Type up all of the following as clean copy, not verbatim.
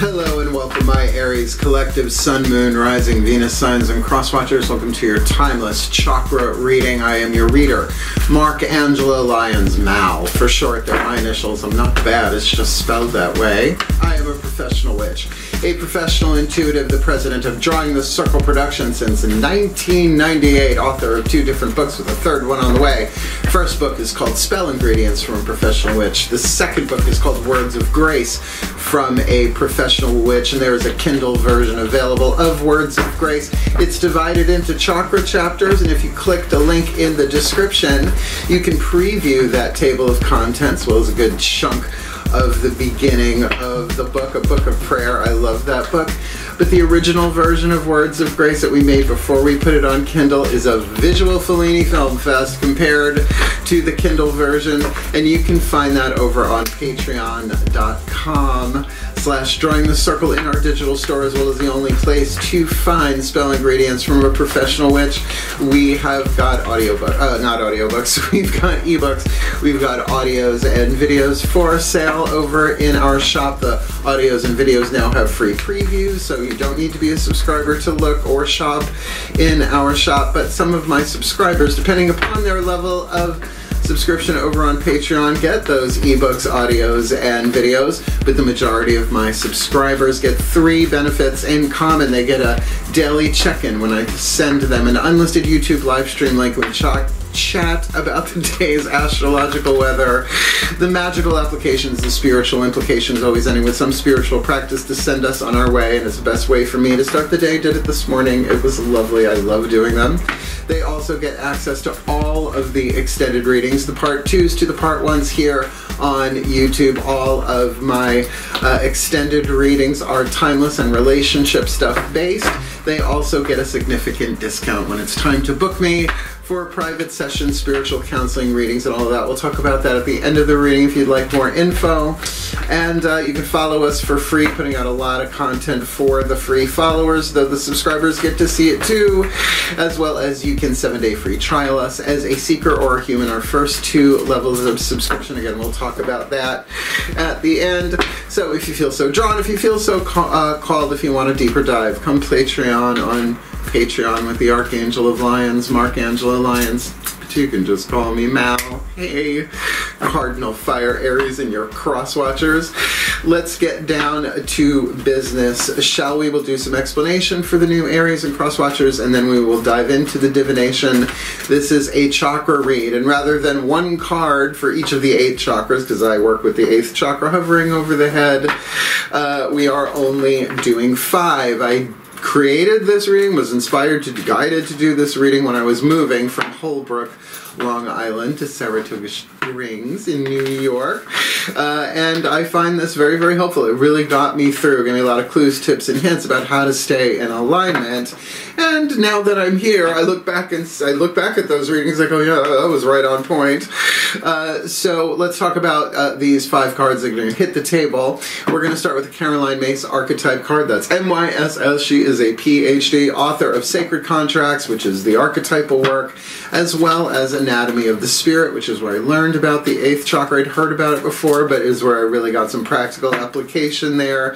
Hello and welcome, my Aries collective Sun, Moon, Rising, Venus signs and cross-watchers. Welcome to your Timeless Chakra reading. I am your reader, Mark Angelo, Lyons, Mal. For short, they're my initials. I'm not bad, it's just spelled that way. I am a professional witch, a professional intuitive, the president of Drawing the Circle production since 1998, author of 2 different books with a 3rd one on the way. First book is called Spell Ingredients from a Professional Witch. The second book is called Words of Grace from a Professional Witch, and there is a Kindle version available of Words of Grace. It's divided into chakra chapters, and if you click the link in the description, you can preview that table of contents, as well as a good chunk of the beginning of the book, a book of prayer. I love that book. But the original version of Words of Grace that we made before we put it on Kindle is a visual Fellini film fest compared to the Kindle version, and you can find that over on patreon.com/DrawingTheCircle in our digital store, as well as the only place to find Spell Ingredients from a Professional Witch. We have got not audiobooks, we've got ebooks, we've got audios and videos for sale over in our shop. The audios and videos now have free previews, so you don't need to be a subscriber to look or shop in our shop, but some of my subscribers, depending upon their level of subscription over on Patreon, get those ebooks, audios, and videos, but the majority of my subscribers get 3 benefits in common. They get a daily check-in when I send them an unlisted YouTube live stream link with chat about the day's astrological weather, the magical applications, the spiritual implications, always ending with some spiritual practice to send us on our way, and it's the best way for me to start the day. Did it this morning. It was lovely. I love doing them. They also get access to all of the extended readings, the part 2s to the part 1s here on YouTube. All of my extended readings are timeless and relationship stuff based. They also get a significant discount when it's time to book me for private sessions, spiritual counseling readings, and all of that. We'll talk about that at the end of the reading if you'd like more info. And you can follow us for free, putting out a lot of content for the free followers, though the subscribers get to see it too, as well as you can 7-day free trial us as a seeker or a human, our first 2 levels of subscription. Again, we'll talk about that at the end. So if you feel so drawn, if you feel so called, if you want a deeper dive, come Patreon on Patreon with the Archangel of Lyons, Mark Angelo Lyons. But you can just call me Mal. Hey, Cardinal Fire Aries and your cross-watchers. Let's get down to business, shall we? We'll do some explanation for the new Aries and cross-watchers, and then we will dive into the divination. This is a chakra read, and rather than 1 card for each of the 8 chakras, because I work with the 8th chakra hovering over the head, we are only doing 5. I created this reading, was inspired to, guided to do this reading when I was moving from Holbrook, Long Island to Saratoga Springs in New York, and I find this very, very helpful. It really got me through, gave me a lot of clues, tips, and hints about how to stay in alignment. And now that I'm here, I look back at those readings like, oh yeah, that was right on point. So let's talk about these 5 cards that are going to hit the table. We're going to start with the Caroline Myss archetype card. That's MYSS. She is a PhD, author of Sacred Contracts, which is the archetypal work, as well as Anatomy of the Spirit, which is where I learned about the 8th chakra. I'd heard about it before, but is where I really got some practical application there.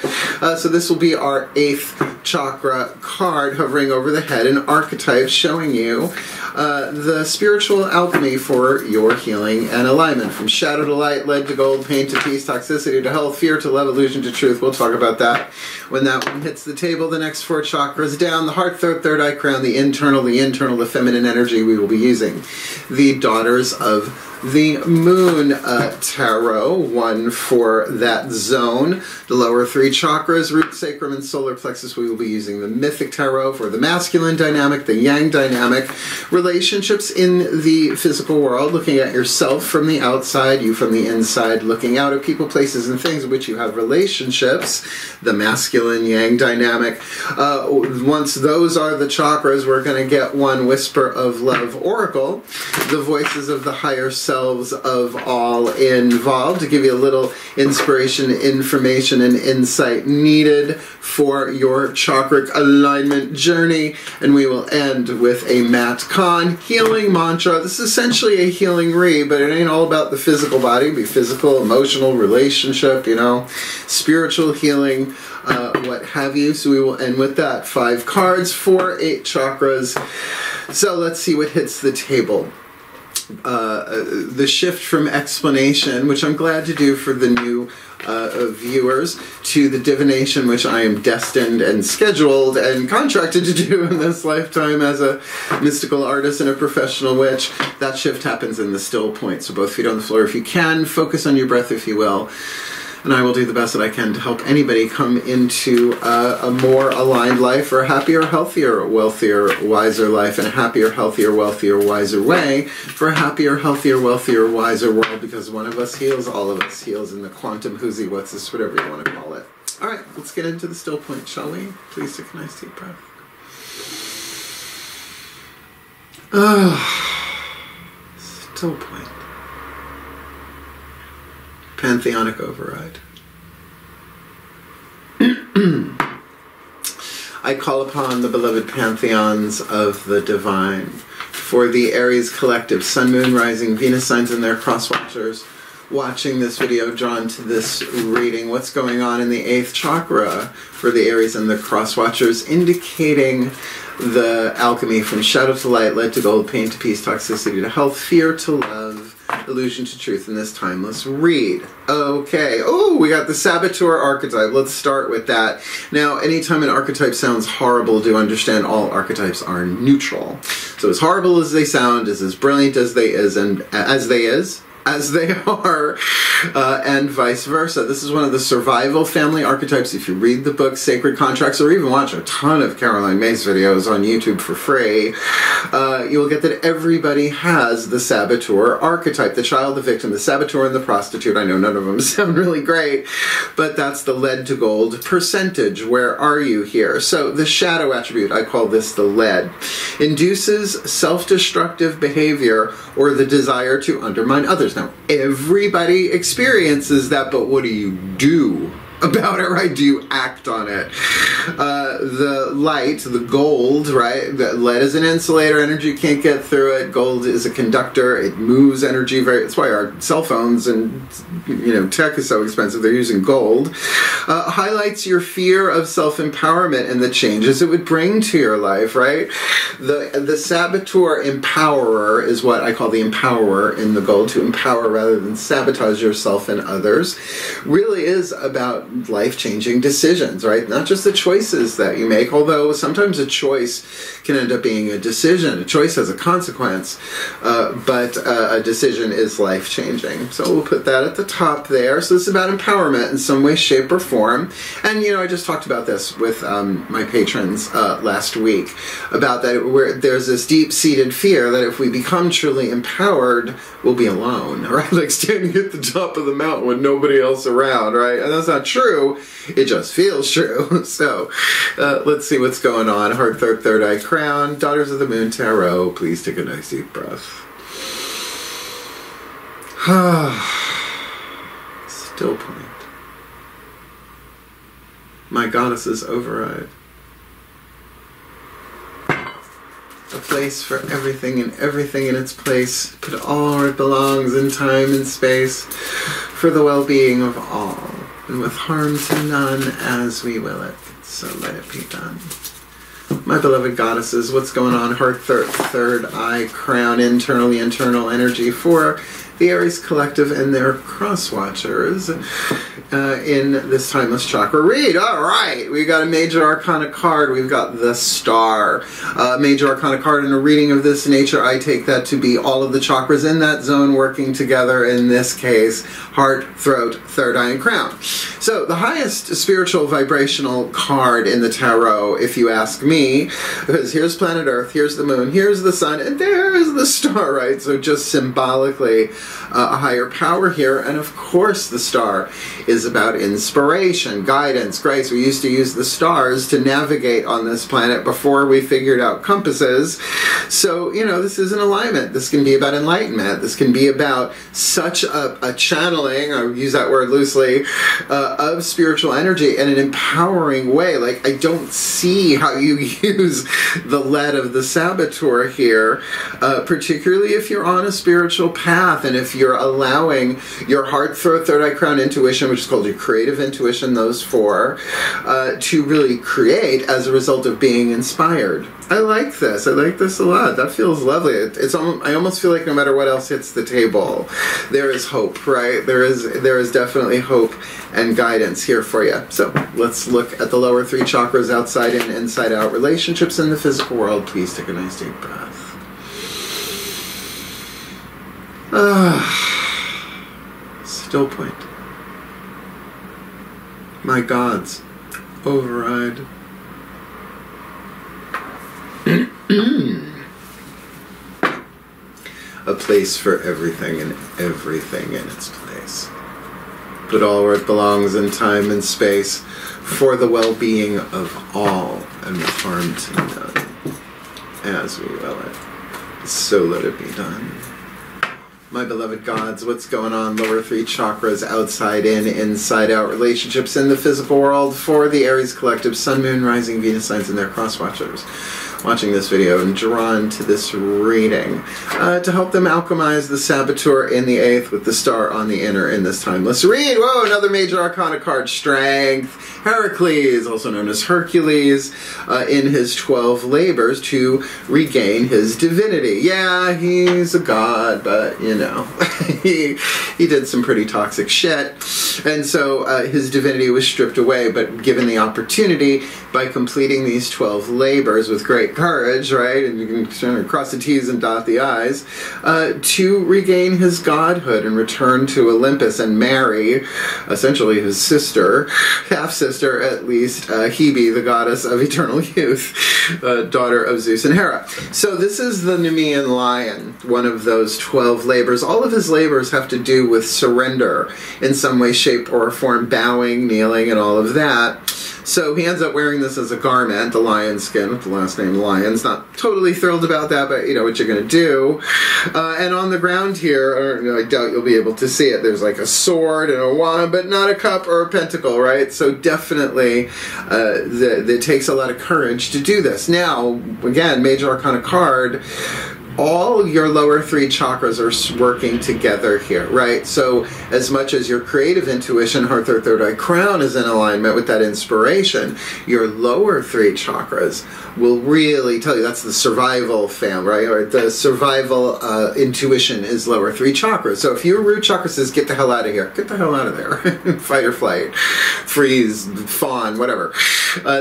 So this will be our 8th chakra card hovering over the head, an archetype showing you the spiritual alchemy for your healing and alignment. From shadow to light, lead to gold, pain to peace, toxicity to health, fear to love, illusion to truth. We'll talk about that when that one hits the table. The next 4 chakras down, the heart, throat, third eye, crown, the internal, the feminine energy we will be using. The Daughters of the Moon Tarot, 1 for that zone. The lower 3 chakras, root, sacrum, and solar plexus, we will be using the Mythic Tarot for the masculine dynamic, the yang dynamic, relationships in the physical world, looking at yourself from the outside, you from the inside, looking out at people, places, and things in which you have relationships, the masculine yang dynamic. Once those are the chakras, we're going to get 1 Whisper of Love Oracle, the voices of the higher self of all involved, to give you a little inspiration, information, and insight needed for your chakric alignment journey. And we will end with a Matt Kahn healing mantra. This is essentially a healing read, but It ain't all about the physical body. It'd be physical, emotional, relationship, you know, spiritual healing, what have you. So we will end with that. 5 cards for 8 chakras. So let's see what hits the table. The shift from explanation, which I'm glad to do for the new viewers, to the divination, which I am destined and scheduled and contracted to do in this lifetime as a mystical artist and a professional witch. That shift happens in the still point. So both feet on the floor if you can. Focus on your breath if you will. And I will do the best that I can to help anybody come into a more aligned life, or a happier, healthier, wealthier, wiser life, and a happier, healthier, wealthier, wiser way for a happier, healthier, wealthier, wiser world, because one of us heals, all of us heals in the quantum whoozy, what's this, whatever you want to call it. All right, let's get into the still point, shall we? Please take a nice deep breath. Still point. Pantheonic override. I call upon the beloved pantheons of the divine for the Aries collective, Sun, Moon, Rising, Venus signs and their cross-watchers watching this video, drawn to this reading. What's going on in the 8th chakra for the Aries and the cross-watchers, indicating the alchemy from shadow to light, lead to gold, pain to peace, toxicity to health, fear to love, illusion to truth in this timeless read. Okay. Oh, we got the saboteur archetype. Let's start with that. Now, anytime an archetype sounds horrible, do understand all archetypes are neutral. So as horrible as they sound is as brilliant as they are, and vice versa. This is one of the survival family archetypes. If you read the book Sacred Contracts, or even watch a ton of Caroline May's videos on YouTube for free, you'll get that everybody has the saboteur archetype. The child, the victim, the saboteur, and the prostitute. I know none of them sound really great, but that's the lead to gold percentage. Where are you here? So the shadow attribute, I call this the lead, induces self-destructive behavior or the desire to undermine others. Now, everybody experiences that, but what do you do about it, right? Do you act on it? The light, the gold, right? The lead is an insulator, energy can't get through it. Gold is a conductor, it moves energy that's why our cell phones and, you know, tech is so expensive, they're using gold. Highlights your fear of self-empowerment and the changes it would bring to your life, right? The saboteur empowerer is what I call the empowerer in the gold, to empower rather than sabotage yourself and others, really is about life-changing decisions, right? Not just the choices that you make, although sometimes a choice can end up being a decision. A choice has a consequence, but a decision is life-changing. So we'll put that at the top there. So this is about empowerment in some way, shape, or form. And, you know, I just talked about this with my patrons last week, about that where there's this deep-seated fear that if we become truly empowered, we'll be alone, right? Like standing at the top of the mountain with nobody else around, right? And that's not true. It just feels true. So let's see what's going on. Heart, third eye, crown, Daughters of the Moon Tarot. Please take a nice deep breath. Still point. My goddess's override. A place for everything and everything in its place. Put all where it belongs in time and space for the well-being of all, and with harm to none as we will it. So let it be done. My beloved goddesses, what's going on? Heart, third eye, crown, internally internal energy for the Aries collective and their cross-watchers in this Timeless Chakra Read. All right, we got a Major Arcana card. We've got the Star. Major Arcana card in a reading of this nature, I take that to be all of the chakras in that zone working together, in this case, heart, throat, third eye, and crown. So the highest spiritual vibrational card in the tarot, if you ask me, because here's planet Earth, here's the moon, here's the sun, and there's the star, right? So just symbolically, a higher power here, and of course the star is about inspiration, guidance, grace. We used to use the stars to navigate on this planet before we figured out compasses. So, you know, this is an alignment. This can be about enlightenment. This can be about such a channeling, I use that word loosely, of spiritual energy in an empowering way. Like, I don't see how you use the lead of the saboteur here, particularly if you're on a spiritual path and if you're allowing your heart, throat, third eye, crown, intuition, which is called your creative intuition, those four, to really create as a result of being inspired. I like this. I like this a lot. That feels lovely. I almost feel like no matter what else hits the table, there is hope, right? There is definitely hope and guidance here for you. So let's look at the lower three chakras, outside in, inside out, relationships in the physical world. Please take a nice deep breath. Still point. My gods, override. A place for everything and everything in its place. Put all where it belongs in time and space for the well-being of all and with harm to none. As we will it, so let it be done. My beloved gods, what's going on? Lower three chakras, outside in, inside out, relationships in the physical world for the Aries collective, Sun, Moon, Rising, Venus signs and their cross-watchers watching this video and drawn to this reading to help them alchemize the saboteur in the 8th with the star on the inner in this timeless read. Whoa, another major arcana card, Strength. Heracles, also known as Hercules, in his 12 labors to regain his divinity. Yeah, he's a god, but, you know, he did some pretty toxic shit. And so his divinity was stripped away, but given the opportunity by completing these 12 labors with great courage, right, and you can cross the T's and dot the I's, to regain his godhood and return to Olympus and marry, essentially, his sister, half-sister at least, Hebe, the goddess of eternal youth, daughter of Zeus and Hera. So this is the Nemean lion, one of those 12 labors. All of his labors have to do with surrender in some way, shape, or form, bowing, kneeling, and all of that. So he ends up wearing this as a garment, the lion skin with the last name Lyons. Not totally thrilled about that, but you know what you're going to do. And on the ground here, I doubt you'll be able to see it, there's like a sword and a wand, but not a cup or a pentacle, right? So definitely it takes a lot of courage to do this. Now, again, major arcana card, all your lower three chakras are working together here, right? So as much as your creative intuition, heart, third eye, crown is in alignment with that inspiration, your lower three chakras will really tell you, that's the survival fam, right? Or the survival intuition is lower three chakras. So if your root chakra says, get the hell out of here, get the hell out of there. Fight or flight, freeze, fawn, whatever.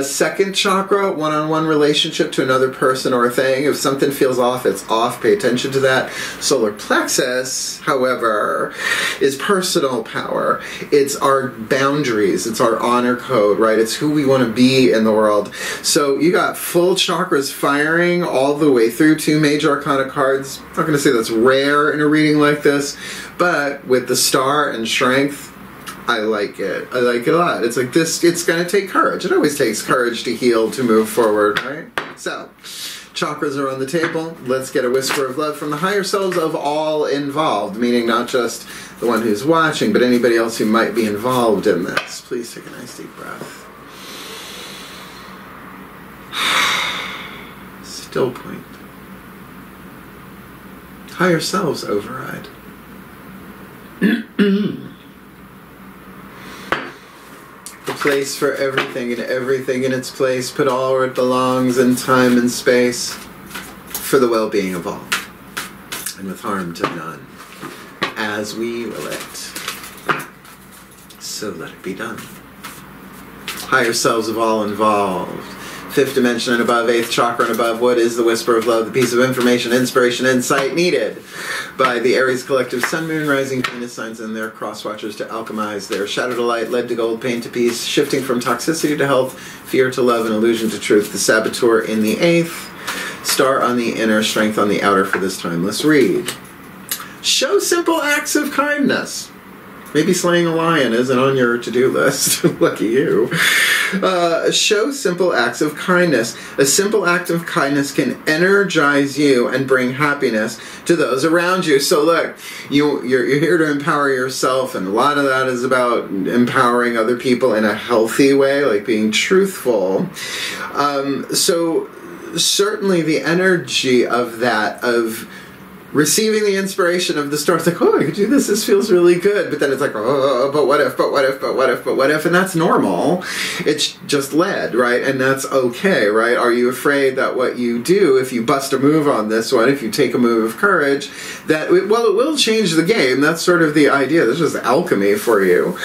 Second chakra, one-on-one relationship to another person or a thing. If something feels off, it's off. Pay attention to that. Solar plexus, however, is personal power. It's our boundaries. It's our honor code, right? It's who we want to be in the world. So you got full chakras firing all the way through, 2 major arcana cards. I'm not going to say that's rare in a reading like this, but with the star and strength, I like it. I like it a lot. It's like this, it's going to take courage. It always takes courage to heal, to move forward, right? So, chakras are on the table. Let's get a whisper of love from the higher selves of all involved, meaning not just the one who's watching, but anybody else who might be involved in this. Please take a nice deep breath. Still point. Higher selves override. The place for everything and everything in its place. Put all where it belongs in time and space for the well-being of all and with harm to none. As we will it, so let it be done. Higher selves of all involved. 5th dimension and above, 8th chakra and above, what is the whisper of love, the piece of information, inspiration, insight needed by the Aries collective, Sun, Moon, Rising, Venus signs and their cross-watchers to alchemize their shadow to light, lead to gold, pain to peace, shifting from toxicity to health, fear to love, and illusion to truth. The saboteur in the 8th, star on the inner, strength on the outer for this timeless read. Show simple acts of kindness. Maybe slaying a lion isn't on your to-do list. Lucky you. Show simple acts of kindness. A simple act of kindness can energize you and bring happiness to those around you. So look, you're here to empower yourself, and a lot of that is about empowering other people in a healthy way, like being truthful. So certainly the energy of that, of receiving the inspiration of the story, it's like, oh, I could do this, this feels really good, but then it's like, oh, but what if, and that's normal. It's just lead, right? And that's okay, right? Are you afraid that what you do, if you bust a move on this one, if you take a move of courage, that, well, it will change the game. That's sort of the idea. This is alchemy for you.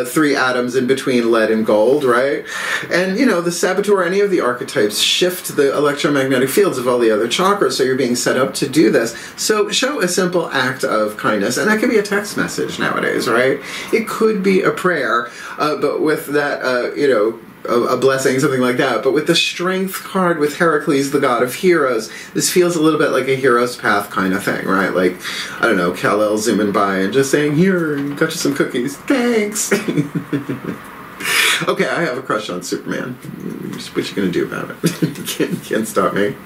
3 atoms in between lead and gold, right? And, you know, the saboteur, any of the archetypes shift the electromagnetic fields of all the other chakras, so you're being set up to do this. So show a simple act of kindness, and that could be a text message nowadays, right? It could be a prayer, but with that, you know, a blessing, something like that. But with the Strength card, with Heracles, the god of heroes, this feels a little bit like a hero's path kind of thing, right? Like, I don't know, Kal-El zooming by and just saying, here, got you some cookies, thanks. Okay, I have a crush on Superman. What you gonna do about it? Can't stop me.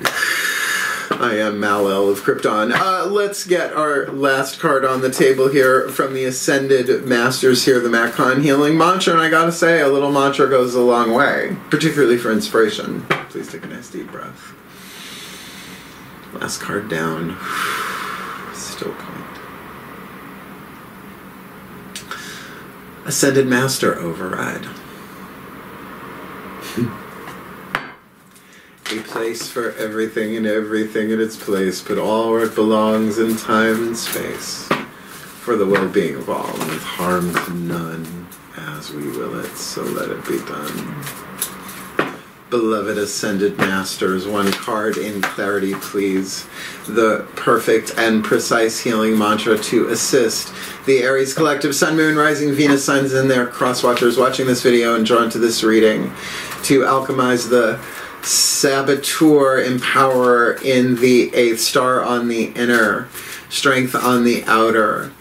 I am Mal-El of Krypton. Let's get our last card on the table here from the Ascended Masters here, the Macon Healing Mantra. And I gotta say, a little mantra goes a long way, particularly for inspiration. Please take a nice deep breath. Last card down. Still point. Ascended Master Override. A place for everything and everything in its place, but all where it belongs in time and space, for the well-being of all, with harm to none, as we will it, so let it be done. Beloved Ascended Masters, one card in clarity, please. The perfect and precise healing mantra to assist the Aries Collective Sun, Moon, Rising, Venus signs and their cross-watchers watching this video and drawn to this reading to alchemize the saboteur, empower in the 8th, star on the inner, strength on the outer,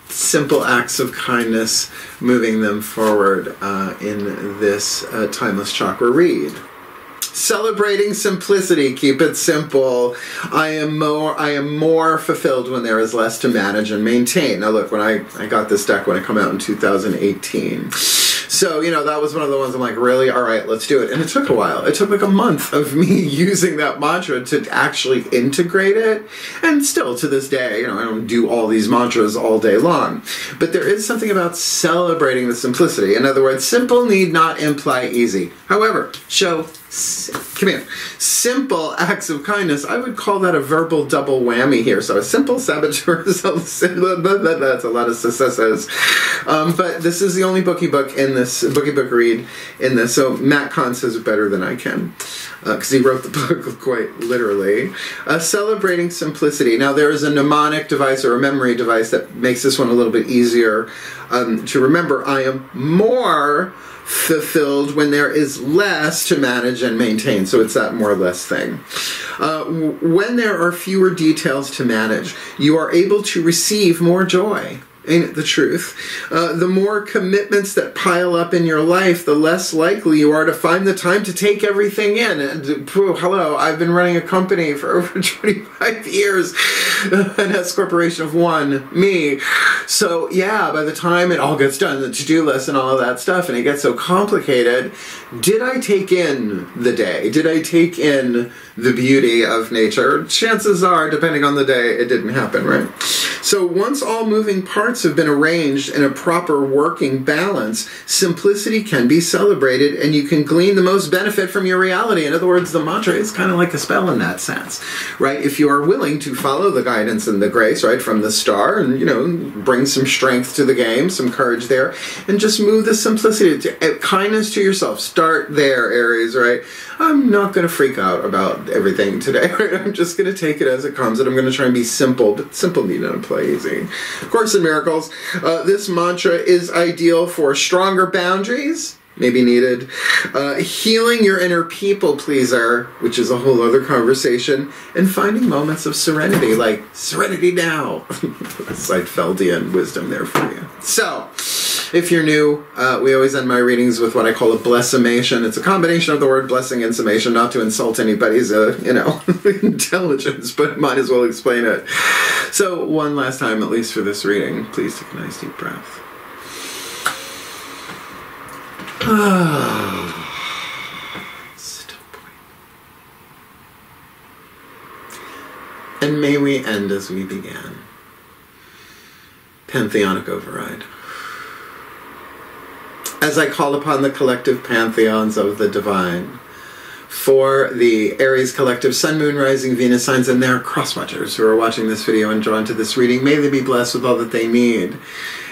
simple acts of kindness, moving them forward in this Timeless Chakra Read. Celebrating simplicity, keep it simple. I am more fulfilled when there is less to manage and maintain. Now look, when I got this deck when it came out in 2018. So, you know, that was one of the ones I'm like, really? All right, let's do it. And it took a while. It took like a month of me using that mantra to actually integrate it. And still, to this day, you know, I don't do all these mantras all day long. But there is something about celebrating the simplicity. In other words, simple need not imply easy. However, show simple acts of kindness. I would call that a verbal double whammy here. So a simple saboteur, that's a lot of successes. But this is the only bookie book in this, bookie book read in this. So Matt Kahn says it better than I can, because he wrote the book quite literally. Celebrating simplicity. Now there is a mnemonic device or a memory device that makes this one a little bit easier to remember. I am more fulfilled when there is less to manage and maintain. So it's that more or less thing. When there are fewer details to manage, you are able to receive more joy. Ain't it the truth? The more commitments that pile up in your life, the less likely you are to find the time to take everything in. And hello, I've been running a company for over 25 years, an S corporation of one, me. So yeah, by the time it all gets done, the to-do list and all of that stuff, and it gets so complicated, did I take in the day? Did I take in the beauty of nature? Chances are, depending on the day, it didn't happen, right? So once all moving parts have been arranged in a proper working balance, simplicity can be celebrated and you can glean the most benefit from your reality. In other words, the mantra is kind of like a spell in that sense, right? If you are willing to follow the guidance and the grace, right, from the star and, you know, bring some strength to the game, some courage there, and just move the simplicity, to kindness to yourself. Start there, Aries, right? I'm not going to freak out about everything today, right? I'm just going to take it as it comes, and I'm going to try and be simple, but simple need not apply easy. Of Course in Miracles, this mantra is ideal for stronger boundaries, maybe needed, healing your inner people pleaser, which is a whole other conversation, and finding moments of serenity, like serenity now. Seinfeldian wisdom there for you. So, If you're new, we always end my readings with what I call a blessimation. It's a combination of the word blessing and summation, not to insult anybody's, intelligence, but might as well explain it. So one last time, at least for this reading, please take a nice deep breath. Still point. And may we end as we began. Pantheonic override. As I call upon the collective pantheons of the divine, for the Aries collective Sun, Moon, Rising, Venus signs and their cross-watchers who are watching this video and drawn to this reading, may they be blessed with all that they need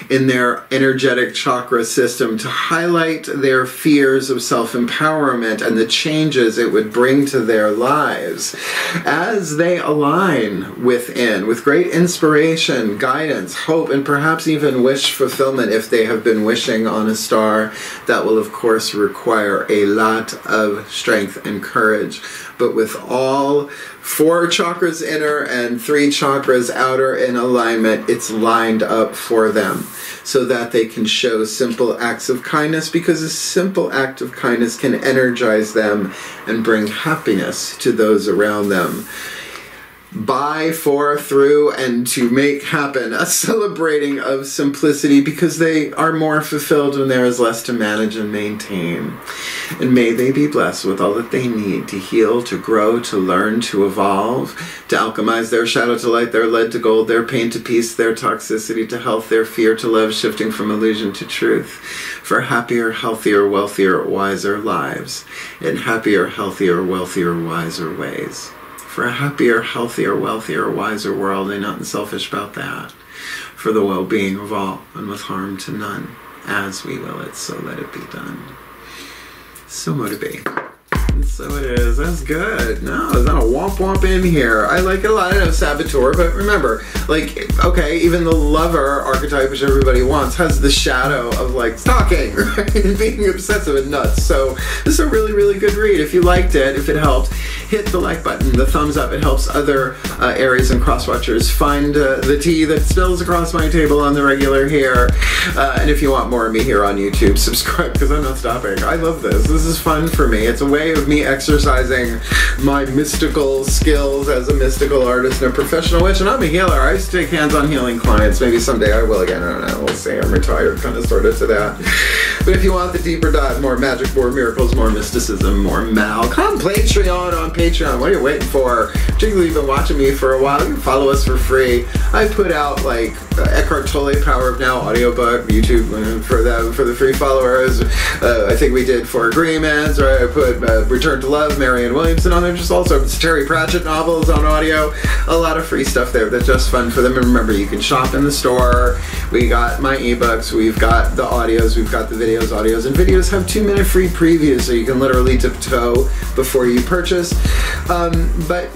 in their energetic chakra system to highlight their fears of self-empowerment and the changes it would bring to their lives as they align within with great inspiration, guidance, hope, and perhaps even wish fulfillment if they have been wishing on a star. That will of course require a lot of strength and courage, but with all 4 chakras inner and 3 chakras outer in alignment, it's lined up for them so that they can show simple acts of kindness, because a simple act of kindness can energize them and bring happiness to those around them. By, for, through, and to make happen a celebrating of simplicity, because they are more fulfilled when there is less to manage and maintain. And may they be blessed with all that they need to heal, to grow, to learn, to evolve, to alchemize their shadow to light, their lead to gold, their pain to peace, their toxicity to health, their fear to love, shifting from illusion to truth, for happier, healthier, wealthier, wiser lives, in happier, healthier, wealthier, wiser ways. For a happier, healthier, wealthier, wiser world, and not selfish about that. For the well-being of all, and with harm to none. As we will it, so let it be done. So mote it be. So it is. That's good. No, there's not a womp in here. I like it a lot. I know saboteur, but remember, like, okay, even the lover archetype, which everybody wants, has the shadow of, like, stalking, right? And being obsessive and nuts. So this is a really, really good read. If you liked it, if it helped, hit the like button, the thumbs up. It helps other Aries and cross-watchers find the tea that spills across my table on the regular here. And if you want more of me here on YouTube, subscribe, because I'm not stopping. I love this. This is fun for me. It's a way of me exercising my mystical skills as a mystical artist and a professional witch. And I'm a healer. I used to take hands-on healing clients. Maybe someday I will again. I don't know. We'll see. I'm retired, kind of, sort of, to that. But if you want the deeper dive, more magic, more miracles, more mysticism, more mal, come Patreon on Patreon. What are you waiting for? Particularly, you've been watching me for a while. You can follow us for free. I put out, like, Eckhart Tolle, Power of Now audiobook, YouTube for them, for the free followers. I think we did 4 Agreements, right? I put Return to Love, Marianne Williamson on there. Just also Terry Pratchett novels on audio. A lot of free stuff there that's just fun for them. And remember, you can shop in the store. We got my ebooks. We've got the audios. We've got the videos, audios, and videos have 2-minute free previews, so you can literally tiptoe before you purchase. But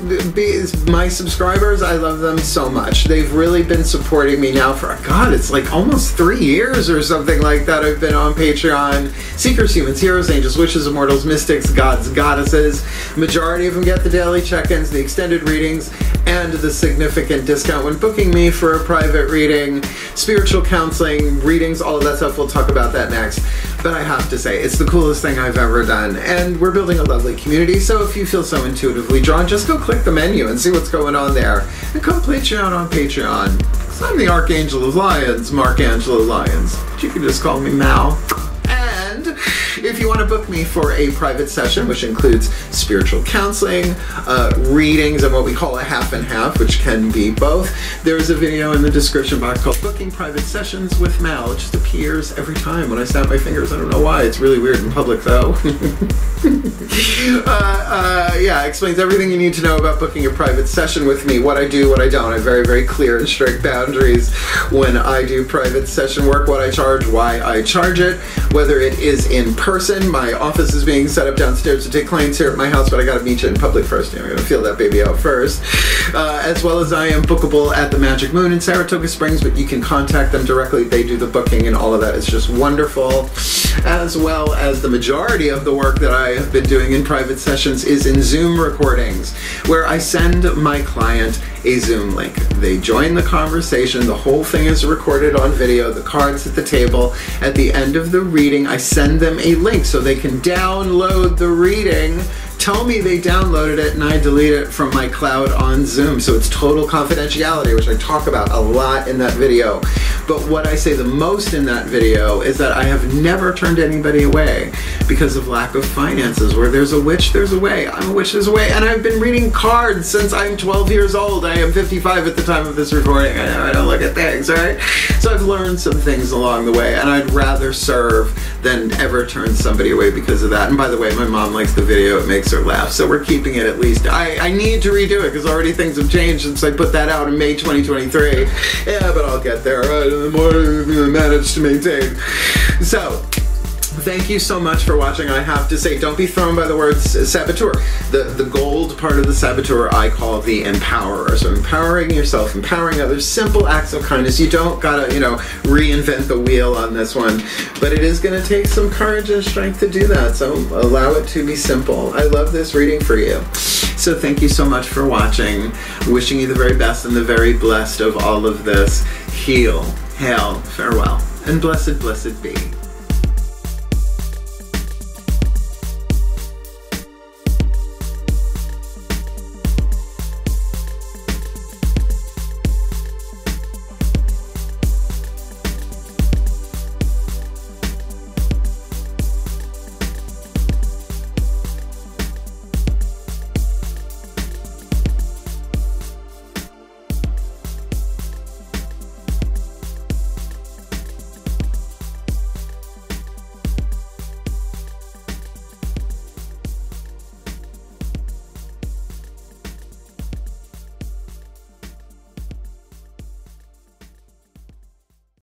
my subscribers, I love them so much. They've really been supporting me now for, God, it's like almost 3 years or something like that. I've been on Patreon. Seekers, humans, heroes, angels, witches, immortals, mystics, gods, goddesses. Majority of them get the daily check-ins, the extended readings, and the significant discount when booking me for a private reading, spiritual counseling, readings, all of that stuff. We'll talk about that next. But I have to say, it's the coolest thing I've ever done. And we're building a lovely community, so if you feel so intuitively drawn, just go click the menu and see what's going on there. And come Patreon on Patreon. Because I'm the Archangel of Lyons, Mark Angelo Lyons. But you can just call me Mal. And if you want to book me for a private session, which includes spiritual counseling, readings, and what we call a half and half, which can be both, there's a video in the description box called Booking Private Sessions with Mal. It just appears every time when I snap my fingers. I don't know why. It's really weird in public, though. Yeah, it explains everything you need to know about booking a private session with me, what I do, what I don't. I have very, very clear and strict boundaries when I do private session work, what I charge, why I charge it, whether it is in person. My office is being set up downstairs to take clients here at my house, but I gotta meet you in public first. I'm gonna feel that baby out first. As well as I am bookable at the Magic Moon in Saratoga Springs, but you can contact them directly. They do the booking and all of that. It's just wonderful. As well as the majority of the work that I have been doing in private sessions is in Zoom recordings, where I send my client a Zoom link. They join the conversation. The whole thing is recorded on video. The cards at the table. At the end of the reading, I send them a link so they can download the reading, tell me they downloaded it, and I delete it from my cloud on Zoom. So it's total confidentiality, which I talk about a lot in that video. But what I say the most in that video is that I have never turned anybody away because of lack of finances. Where there's a witch, there's a way. I'm a witch, there's a way. And I've been reading cards since I'm 12 years old. I am 55 at the time of this recording. I know I don't look at things, right? So I've learned some things along the way, and I'd rather serve than ever turn somebody away because of that. And by the way, my mom likes the video. It makes her laugh. So we're keeping it at least. I need to redo it because already things have changed since I put that out in May 2023. Yeah, but I'll get there. The more I manage to maintain. So, thank you so much for watching. I have to say, don't be thrown by the word saboteur. The gold part of the saboteur I call the empowerer. So empowering yourself, empowering others, simple acts of kindness. You don't gotta, reinvent the wheel on this one, but it is gonna take some courage and strength to do that. So allow it to be simple. I love this reading for you. So thank you so much for watching. Wishing you the very best and the very blessed of all of this. Heal, hail, farewell, and blessed, blessed be.